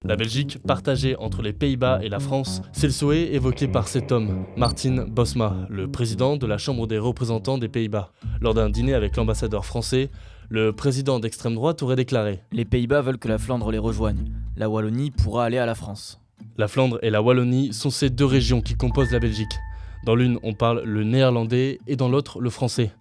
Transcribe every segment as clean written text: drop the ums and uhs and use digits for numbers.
La Belgique, partagée entre les Pays-Bas et la France, c'est le souhait évoqué par cet homme, Martin Bosma, le président de la Chambre des représentants des Pays-Bas. Lors d'un dîner avec l'ambassadeur français, le président d'extrême droite aurait déclaré Les Pays-Bas veulent que la Flandre les rejoigne. La Wallonie pourra aller à la France. La Flandre et la Wallonie sont ces deux régions qui composent la Belgique. Dans l'une, on parle le néerlandais et dans l'autre, le français.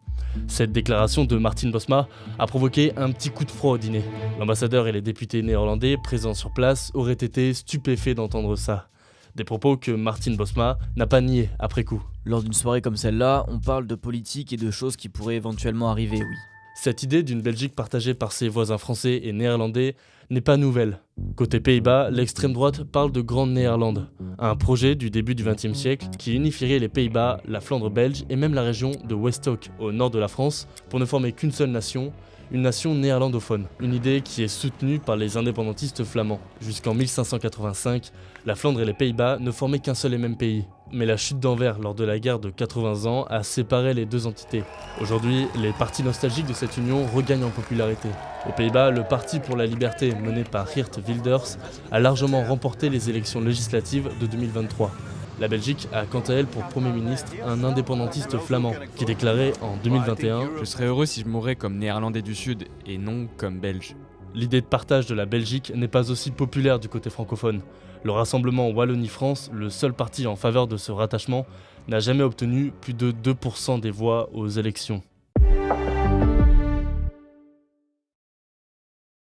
Cette déclaration de Martin Bosma a provoqué un petit coup de froid au dîner. L'ambassadeur et les députés néerlandais présents sur place auraient été stupéfaits d'entendre ça. Des propos que Martin Bosma n'a pas niés après coup. Lors d'une soirée comme celle-là, on parle de politique et de choses qui pourraient éventuellement arriver, oui. Cette idée d'une Belgique partagée par ses voisins français et néerlandais n'est pas nouvelle. Côté Pays-Bas, l'extrême droite parle de Grande Néerlande, un projet du début du XXe siècle qui unifierait les Pays-Bas, la Flandre belge et même la région de Westhoek au nord de la France pour ne former qu'une seule nation, une nation néerlandophone. Une idée qui est soutenue par les indépendantistes flamands. Jusqu'en 1585, la Flandre et les Pays-Bas ne formaient qu'un seul et même pays. Mais la chute d'Anvers lors de la guerre de 80 ans a séparé les deux entités. Aujourd'hui, les partis nostalgiques de cette union regagnent en popularité. Aux Pays-Bas, le Parti pour la liberté, mené par Geert Wilders, a largement remporté les élections législatives de 2023. La Belgique a quant à elle pour Premier ministre un indépendantiste flamand qui déclarait en 2021 Je serais heureux si je mourrais comme néerlandais du Sud et non comme belge. L'idée de partage de la Belgique n'est pas aussi populaire du côté francophone. Le Rassemblement Wallonie-France, le seul parti en faveur de ce rattachement, n'a jamais obtenu plus de 2% des voix aux élections.